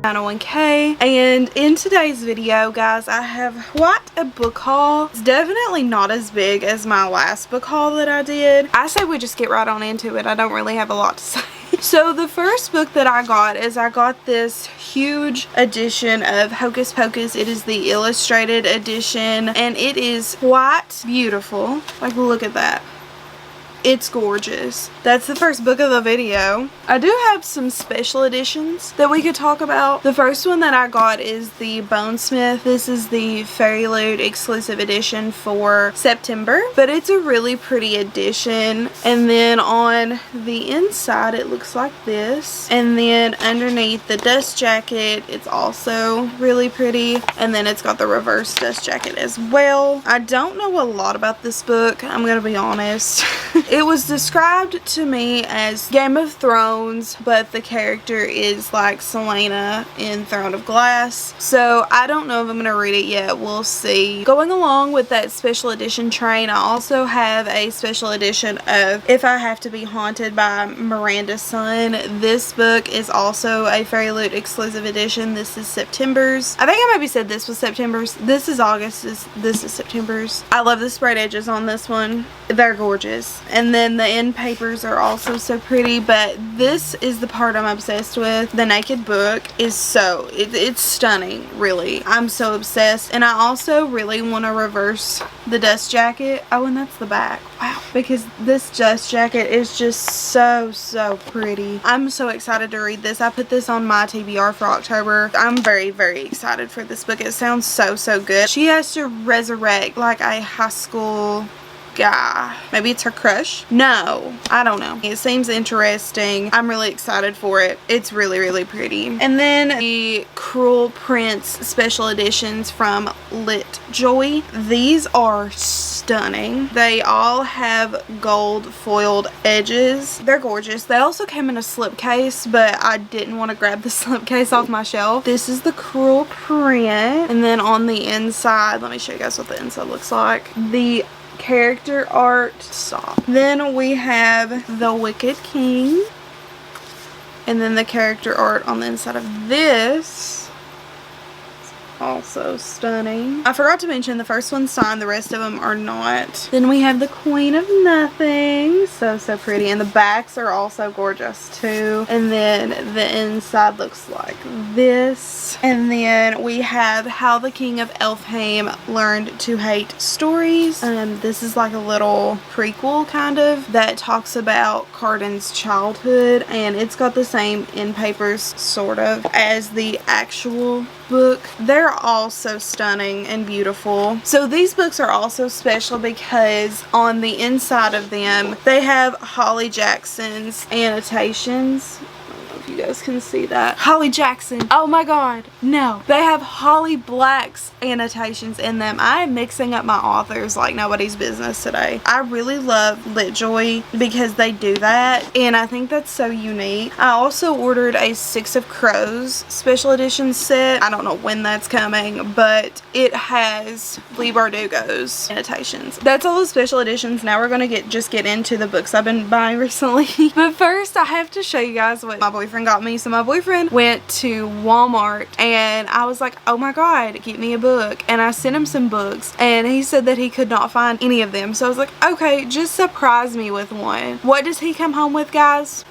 901K. And in today's video, guys, I have quite a book haul. It's definitely not as big as my last book haul that I did. I say we just get right on into it. I don't really have a lot to say. So the first book that I got is I got this huge edition of Hocus Pocus. It is the illustrated edition and it is quite beautiful. Like, look at that. It's gorgeous. That's the first book of the video. I do have some special editions that we could talk about. The first one that I got is the Bonesmith. This is the Fairy Loot exclusive edition for September, but it's a really pretty edition. And then on the inside it looks like this, and then underneath the dust jacket it's also really pretty, and then it's got the reverse dust jacket as well. I don't know a lot about this book, I'm gonna be honest. It was described to me as Game of Thrones, but the character is like Selena in Throne of Glass. So I don't know if I'm going to read it yet. We'll see. Going along with that special edition train, I also have a special edition of If I Have to Be Haunted by Miranda Sun. This book is also a Fairy Loot exclusive edition. This is September's. I think I maybe said this was September's. This is August's. This is September's. I love the sprayed edges on this one. They're gorgeous. And then the end papers are also so pretty, but this is the part I'm obsessed with. The naked book is so, it's stunning, really. I'm so obsessed. And I also really want to reverse the dust jacket. Oh, and that's the back. Wow. Because this dust jacket is just so pretty. I'm so excited to read this. I put this on my TBR for October. I'm very excited for this book. It sounds so good. She has to resurrect like a high school guy. Maybe it's her crush? No, I don't know. It seems interesting. I'm really excited for it. It's really pretty. And then the Cruel Prince special editions from Lit Joy. These are stunning. They all have gold foiled edges. They're gorgeous. They also came in a slipcase, but I didn't want to grab the slipcase off my shelf. This is the Cruel Prince. And then on the inside, let me show you guys what the inside looks like. The character art. Stop. Then we have the Wicked King, and then the character art on the inside of this. Also stunning. I forgot to mention the first one's signed, the rest of them are not. Then we have the Queen of Nothing. So pretty. And the backs are also gorgeous too. And then the inside looks like this. And then we have How the King of Elfheim Learned to Hate Stories. This is like a little prequel kind of that talks about Cardan's childhood, and it's got the same end papers sort of as the actual book. They're all so stunning and beautiful. So these books are also special because on the inside of them they have Holly Jackson's annotations. You guys can see that. Holly Jackson. Oh my god. No. They have Holly Black's annotations in them. I am mixing up my authors like nobody's business today. I really love Litjoy because they do that, and I think that's so unique. I also ordered a Six of Crows special edition set. I don't know when that's coming, but it has Lee Bardugo's annotations. That's all the special editions. Now we're gonna just get into the books I've been buying recently. But first I have to show you guys what my boyfriend got me. So my boyfriend went to Walmart and I was like, oh my god, get me a book. And I sent him some books and he said that he could not find any of them. So I was like, okay, just surprise me with one. What does he come home with, guys?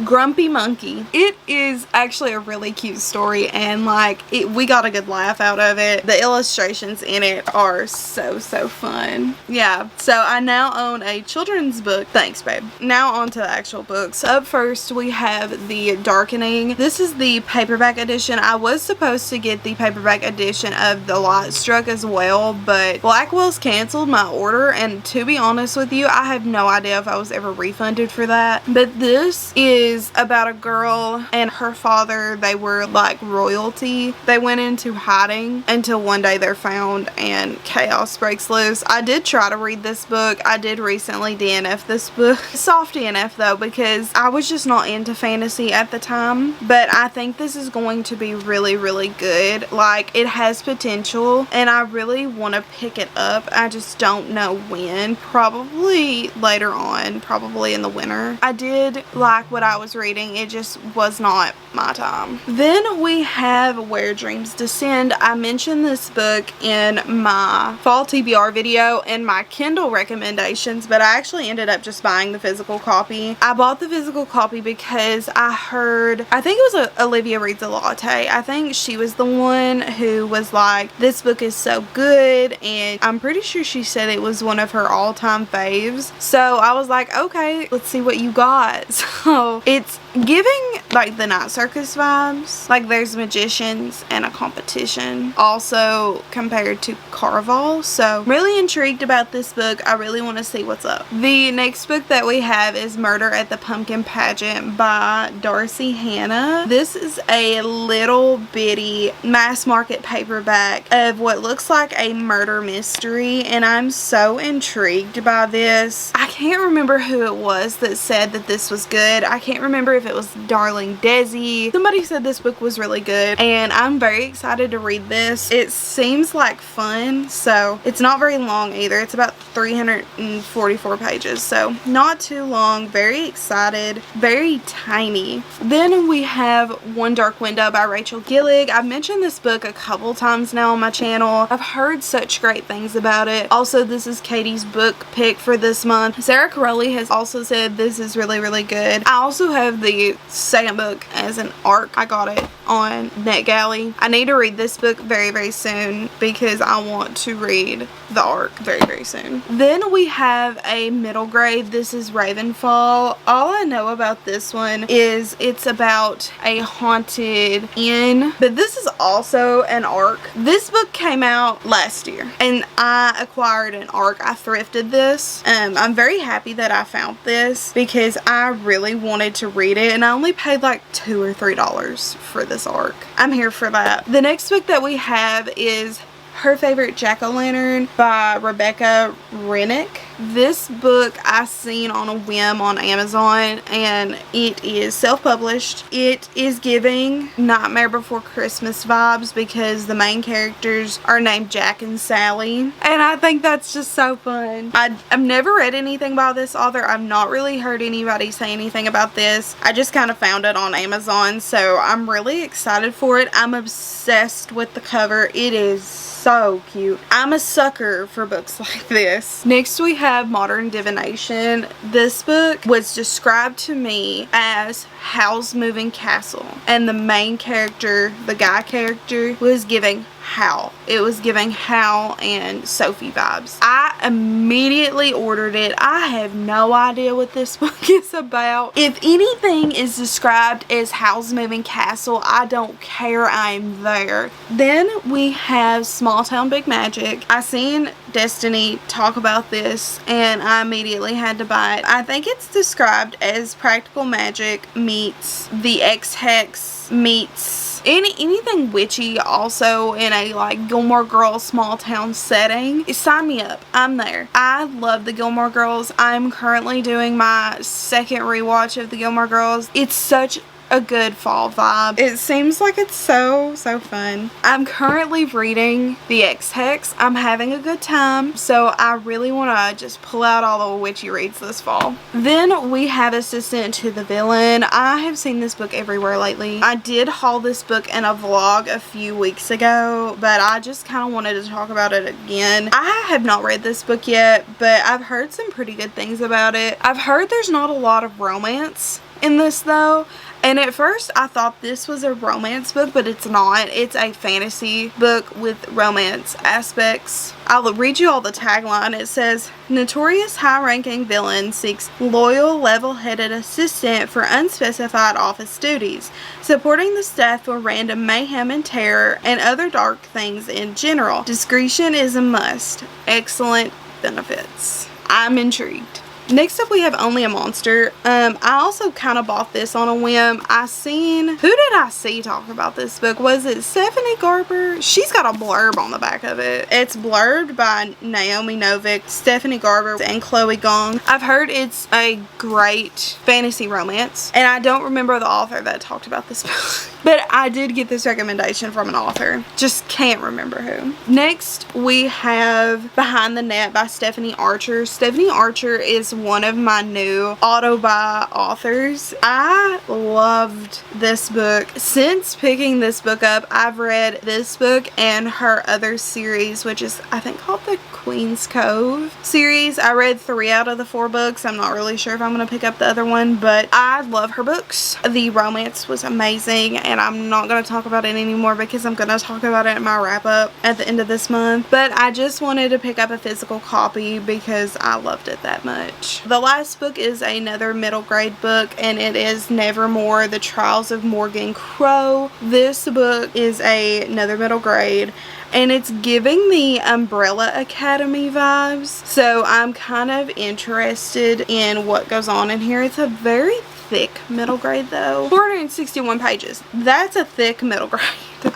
Grumpy Monkey. It is actually a really cute story, and like we got a good laugh out of it. The illustrations in it are so fun. Yeah, so I now own a children's book. Thanks, babe. Now on to the actual books. Up first we have The Darkening. This is the paperback edition. I was supposed to get the paperback edition of The Light Struck as well, but Blackwell's canceled my order, and to be honest with you, I have no idea if I was ever refunded for that. But this is about a girl and her father. They were like royalty. They went into hiding until one day they're found and chaos breaks loose. I did try to read this book. I did recently DNF this book. Soft DNF though, because I was just not into fantasy at the time, but I think this is going to be really good. Like, it has potential and I really want to pick it up. I just don't know when. Probably later on, probably in the winter. I did like what I I was reading. It just was not my time. Then we have Where Dreams Descend. I mentioned this book in my fall TBR video and my Kindle recommendations, but I actually ended up just buying the physical copy. I bought the physical copy because I heard, I think it was Olivia Reads a Latte. I think she was the one who was like, this book is so good, and I'm pretty sure she said it was one of her all-time faves. So I was like, okay, let's see what you got. So it's giving like the Night Circus vibes. Like there's magicians and a competition also compared to Carnival. So I'm really intrigued about this book. I really want to see what's up. The next book that we have is Murder at the Pumpkin Pageant by Darcy Hannah. This is a little bitty mass market paperback of what looks like a murder mystery, and I'm so intrigued by this. I can't remember who it was that said that this was good. I can't remember if it was Darling Desi. Somebody said this book was really good, and I'm very excited to read this. It seems like fun, so it's not very long either. It's about 344 pages, so not too long. Very excited. Very tiny. Then we have One Dark Window by Rachel Gillig. I've mentioned this book a couple times now on my channel. I've heard such great things about it. Also, this is Katie's book pick for this month. Sarah Caroli has also said this is really, really good. I also have the second book as an ARC. I got it on NetGalley. I need to read this book very, very soon because I want to read the ARC very, very soon. Then we have a middle grade. This is Ravenfall. All I know about this one is it's about a haunted inn, but this is also an ARC. This book came out last year and I acquired an ARC. I thrifted this. I'm very happy that I found this because I really wanted to read it, and I only paid like $2 or $3 for this ARC. I'm here for that. The next book that we have is Her Favorite Jack-O-Lantern by Rebecca Rennick. This book I seen on a whim on Amazon, and it is self-published. It is giving Nightmare Before Christmas vibes because the main characters are named Jack and Sally, and I think that's just so fun. I've never read anything by this author. I've not really heard anybody say anything about this. I just kind of found it on Amazon, so I'm really excited for it. I'm obsessed with the cover. It is so cute. I'm a sucker for books like this. Next we have Modern Divination. This book was described to me as Howl's Moving Castle, and the main character, the guy character, was giving Howl. It was giving Howl and Sophie vibes. I immediately ordered it. I have no idea what this book is about. If anything is described as Howl's Moving Castle, I don't care. I'm there. Then we have Small Town Big Magic. I seen Destiny talk about this and I immediately had to buy it. I think it's described as practical magic meets the X-Hex meets anything witchy, also in a like Gilmore Girls small town setting. Sign me up. I'm there. I love the Gilmore Girls. I'm currently doing my second rewatch of the Gilmore Girls. It's such a good fall vibe. It seems like it's so fun. I'm currently reading the X-Hex. I'm having a good time, so I really want to just pull out all the witchy reads this fall. Then we have Assistant to the Villain. I have seen this book everywhere lately. I did haul this book in a vlog a few weeks ago, but I just kind of wanted to talk about it again. I have not read this book yet, but I've heard some pretty good things about it. I've heard there's not a lot of romance in this though. And at first I thought this was a romance book, but it's not. It's a fantasy book with romance aspects. I'll read you all the tagline. It says, notorious high-ranking villain seeks loyal, level-headed assistant for unspecified office duties, supporting the staff for random mayhem and terror and other dark things in general. Discretion is a must. Excellent benefits. I'm intrigued. Next up we have Only a Monster. I also kind of bought this on a whim. who did I see talk about this book? Was it Stephanie Garber? She's got a blurb on the back of it. It's blurbed by Naomi Novik, Stephanie Garber, and Chloe Gong. I've heard it's a great fantasy romance, and I don't remember the author that talked about this book. But I did get this recommendation from an author. Just can't remember who. Next we have Behind the Net by Stephanie Archer. Stephanie Archer is one of my new auto-buy authors. I loved this book. Since picking this book up, I've read this book and her other series, which is I think called the Queen's Cove series. I read 3 out of the 4 books. I'm not really sure if I'm going to pick up the other one, but I love her books. The romance was amazing, and I'm not going to talk about it anymore because I'm going to talk about it in my wrap up at the end of this month. But I just wanted to pick up a physical copy because I loved it that much. The last book is another middle grade book, and it is Nevermore: The Trials of Morgan Crow. This book is another middle grade, and it's giving the Umbrella Academy vibes, so I'm kind of interested in what goes on in here. It's a very thick middle grade though. 461 pages. That's a thick middle grade.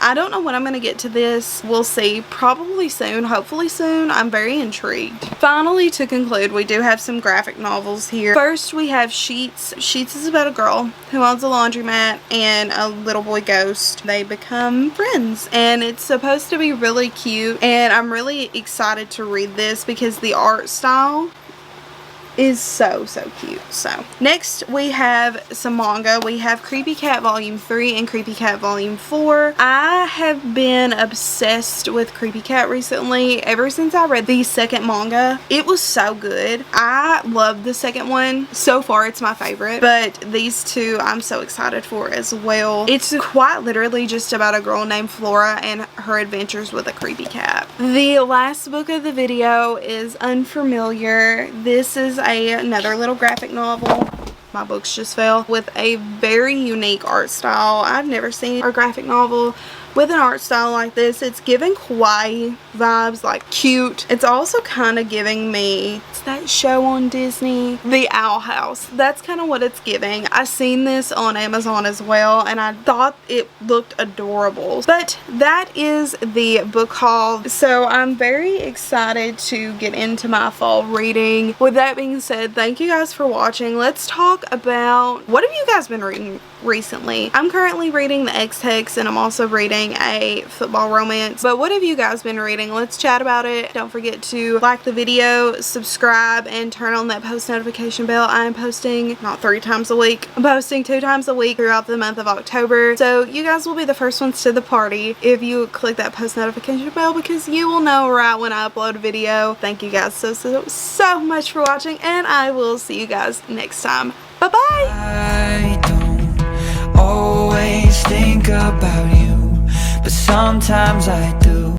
I don't know when I'm going to get to this. We'll see. Probably soon. Hopefully soon. I'm very intrigued. Finally, to conclude, we do have some graphic novels here. First, we have Sheets. Sheets is about a girl who owns a laundromat and a little boy ghost. They become friends, and it's supposed to be really cute, and I'm really excited to read this because the art style is so cute. So next we have some manga. We have Creepy Cat Volume 3 and Creepy Cat Volume 4. I have been obsessed with Creepy Cat recently. Ever since I read the second manga, it was so good. I love the second one. So far it's my favorite, but these two I'm so excited for as well. It's quite literally just about a girl named Flora and her adventures with a creepy cat. The last book of the video is Unfamiliar. This is another little graphic novel. My books just fell. With a very unique art style. I've never seen a graphic novel with an art style like this. It's giving kawaii vibes, like cute. It's also kind of giving me, it's that show on Disney, The Owl House. That's kind of what it's giving. I seen this on Amazon as well, and I thought it looked adorable. But that is the book haul. So I'm very excited to get into my fall reading. With that being said, thank you guys for watching. Let's talk about, what have you guys been reading recently? I'm currently reading The X-Tex, and I'm also reading a football romance. But what have you guys been reading? Let's chat about it. Don't forget to like the video, subscribe, and turn on that post notification bell. I am posting not 3 times a week. I'm posting 2 times a week throughout the month of October. So you guys will be the first ones to the party if you click that post notification bell, because you will know right when I upload a video. Thank you guys so much for watching, and I will see you guys next time. Bye bye. I don't always think about you, but sometimes I do.